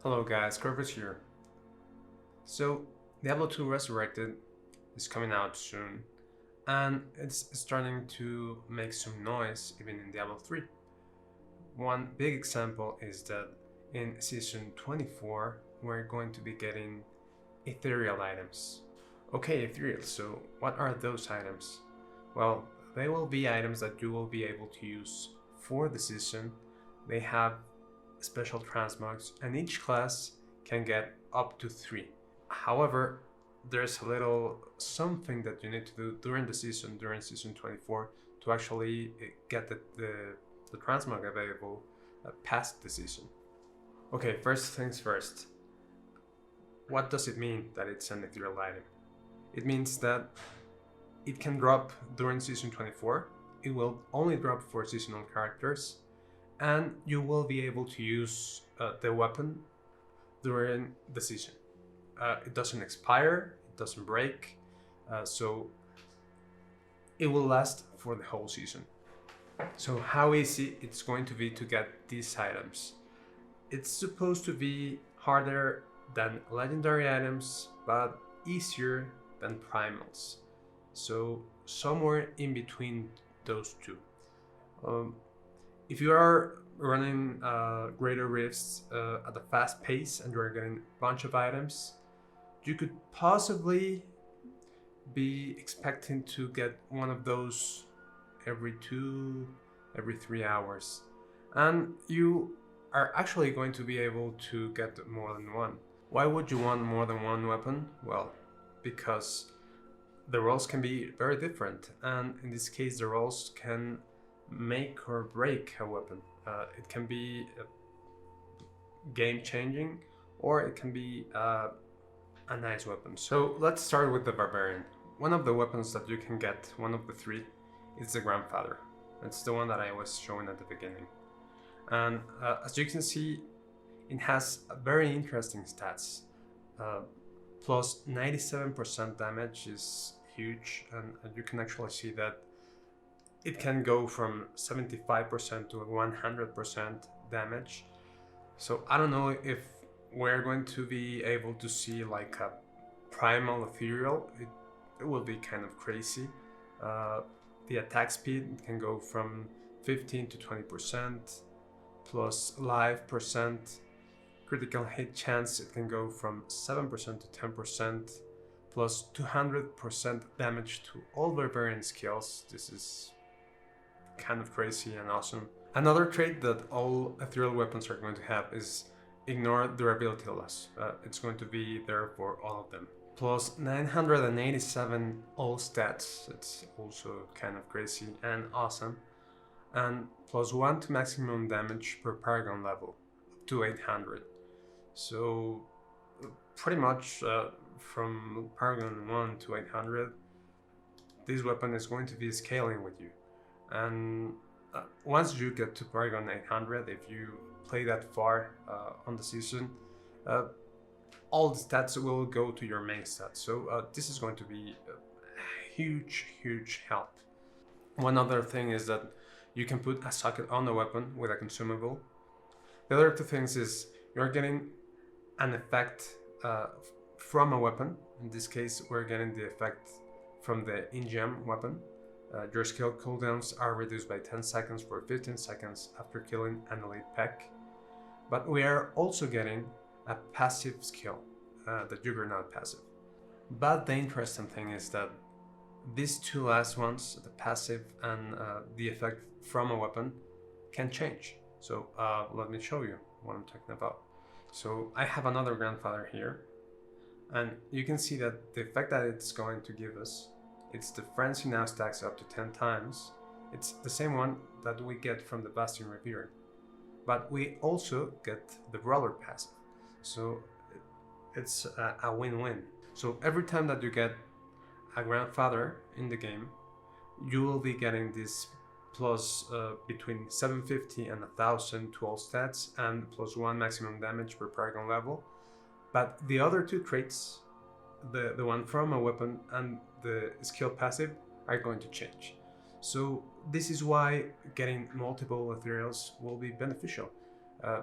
Hello guys, Corvus here. So, Diablo 2 Resurrected is coming out soon, and it's starting to make some noise even in Diablo 3. One big example is that in Season 24, we're going to be getting Ethereal items. Okay, Ethereal, so what are those items? Well, they will be items that you will be able to use for the season. They have special transmogs, and each class can get up to 3. However, there's a little something that you need to do during the season, during season 24, to actually get the transmog available past the season. Okay, first things first. What does it mean that it's an ethereal item? It means that it can drop during season 24, it will only drop for seasonal characters, and you will be able to use the weapon during the season. It doesn't expire, it doesn't break, so it will last for the whole season. So how easy it's going to be to get these items? It's supposed to be harder than legendary items, but easier than primals. So somewhere in between those two. If you are running greater rifts at a fast pace and you're getting a bunch of items, you could possibly be expecting to get one of those every 3 hours. And you are actually going to be able to get more than one. Why would you want more than one weapon? Well, because the rolls can be very different, and in this case the rolls can make or break a weapon. It can be game changing, or it can be a nice weapon. So let's start with the Barbarian. One of the weapons that you can get, one of the 3, is the Grandfather. It's the one that I was showing at the beginning. And as you can see, it has very interesting stats. Plus 97% damage is huge, and you can actually see that it can go from 75% to 100% damage. So I don't know if we're going to be able to see like a primal ethereal. It will be kind of crazy. The attack speed can go from 15 to 20%, plus life percent. Critical hit chance, it can go from 7% to 10%, plus 200% damage to all barbarian skills. This is kind of crazy and awesome. Another trait that all ethereal weapons are going to have is ignore durability loss. It's going to be there for all of them. Plus 987 all stats. It's also kind of crazy and awesome. And plus 1 to maximum damage per paragon level, up to 800. So pretty much from paragon 1 to 800, this weapon is going to be scaling with you. And once you get to paragon 800, if you play that far on the season, all the stats will go to your main stats. So this is going to be a huge help. One other thing is that you can put a socket on the weapon with a consumable. The other 2 things is you're getting an effect from a weapon. In this case, we're getting the effect from the in-gem weapon. Your skill cooldowns are reduced by 10 seconds for 15 seconds after killing an elite peck. But we are also getting a passive skill, the Juggernaut passive. But the interesting thing is that these 2 last ones, the passive and the effect from a weapon, can change. So let me show you what I'm talking about. So I have another Grandfather here, and you can see that the effect that it's going to give us, it's the Frenzy now stacks up to 10 times. It's the same one that we get from the Bastion Revered, but we also get the Brawler passive. So it's a win-win. So every time that you get a Grandfather in the game, you will be getting this plus between 750 and 1000 to all stats, and plus 1 maximum damage per paragon level. But the other 2 traits, the one from a weapon and the skill passive, are going to change. So this is why getting multiple Ethereals will be beneficial.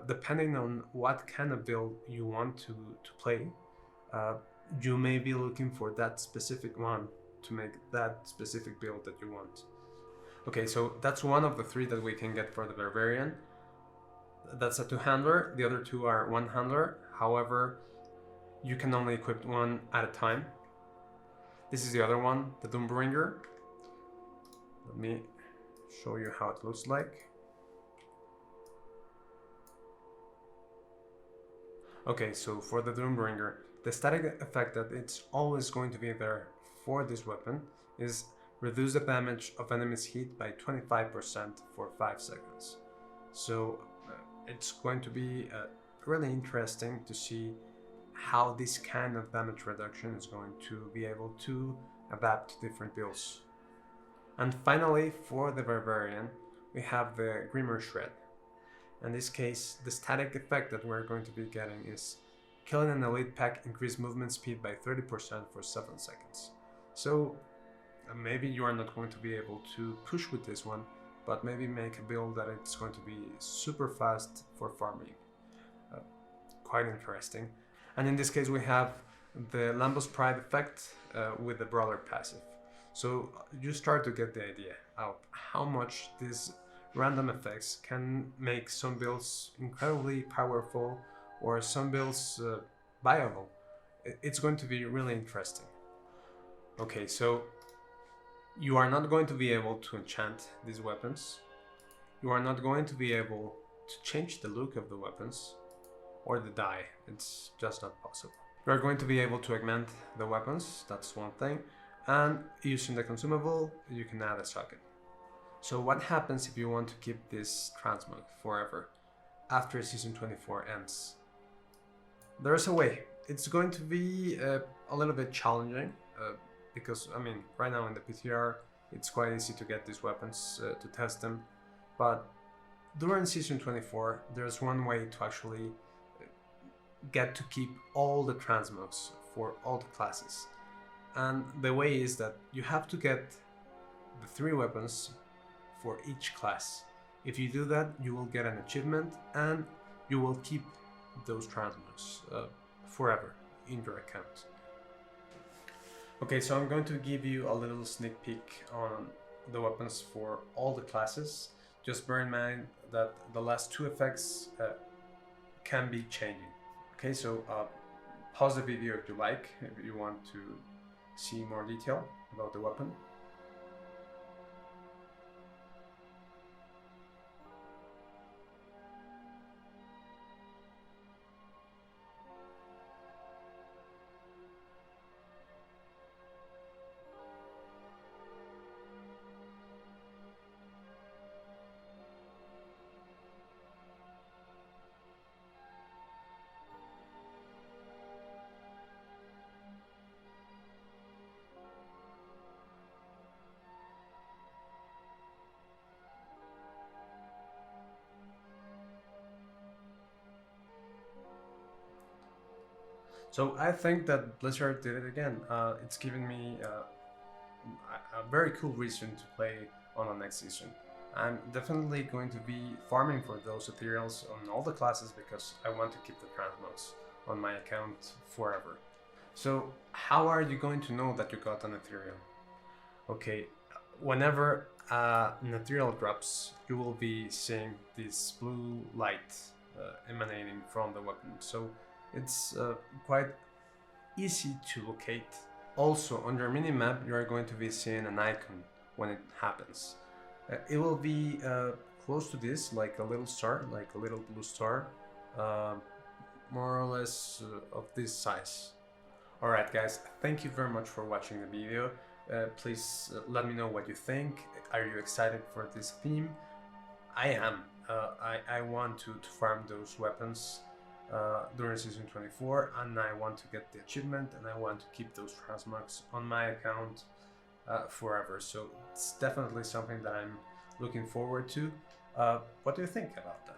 Depending on what kind of build you want to play, you may be looking for that specific one to make that specific build that you want. Okay, so that's one of the 3 that we can get for the Barbarian. That's a 2-handler, the other 2 are 1-handler. However, you can only equip 1 at a time. This is the other one, the Doombringer. Let me show you how it looks like. Okay, so for the Doombringer, the static effect that it's always going to be there for this weapon is reduce the damage of enemies hit by 25% for 5 seconds. So it's going to be really interesting to see how this kind of damage reduction is going to be able to adapt to different builds. And finally, for the Barbarian, we have the Grimmer Shred. In this case, the static effect that we're going to be getting is killing an elite pack increase movement speed by 30% for 7 seconds. So maybe you are not going to be able to push with this one, but maybe make a build that it's going to be super fast for farming. Quite interesting. And in this case we have the Lambos Pride effect with the Brawler passive. So you start to get the idea of how much these random effects can make some builds incredibly powerful or some builds viable. It's going to be really interesting. Okay, so you are not going to be able to enchant these weapons. You are not going to be able to change the look of the weapons or the dye. It's just not possible. You are going to be able to augment the weapons, that's one thing, and using the consumable, you can add a socket. So what happens if you want to keep this transmog forever after Season 24 ends? There's a way. It's going to be a little bit challenging because, I mean, right now in the PTR, it's quite easy to get these weapons to test them. But during Season 24, there's one way to actually get to keep all the transmogs for all the classes. And the way is that you have to get the 3 weapons for each class. If you do that, you will get an achievement and you will keep those transmogs forever in your account. Okay, so I'm going to give you a little sneak peek on the weapons for all the classes. Just bear in mind that the last 2 effects can be changing. Okay, so pause the video if you like, if you want to see more detail about the weapon. So I think that Blizzard did it again. It's given me a very cool reason to play on the next season. I'm definitely going to be farming for those Ethereals on all the classes because I want to keep the transmogs on my account forever. So how are you going to know that you got an Ethereal? Okay, whenever an Ethereal drops, you will be seeing this blue light emanating from the weapon. So it's quite easy to locate. Also, on your minimap, you are going to be seeing an icon when it happens. It will be close to this, like a little star, like a little blue star, more or less of this size. Alright guys, thank you very much for watching the video. Please let me know what you think. Are you excited for this theme? I am. I want to farm those weapons during Season 24, and I want to get the achievement, and I want to keep those transmogs on my account forever. So it's definitely something that I'm looking forward to. What do you think about that?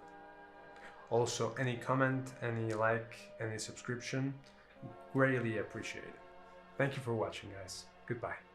Also, any comment, any like, any subscription, greatly appreciated. Thank you for watching, guys. Goodbye.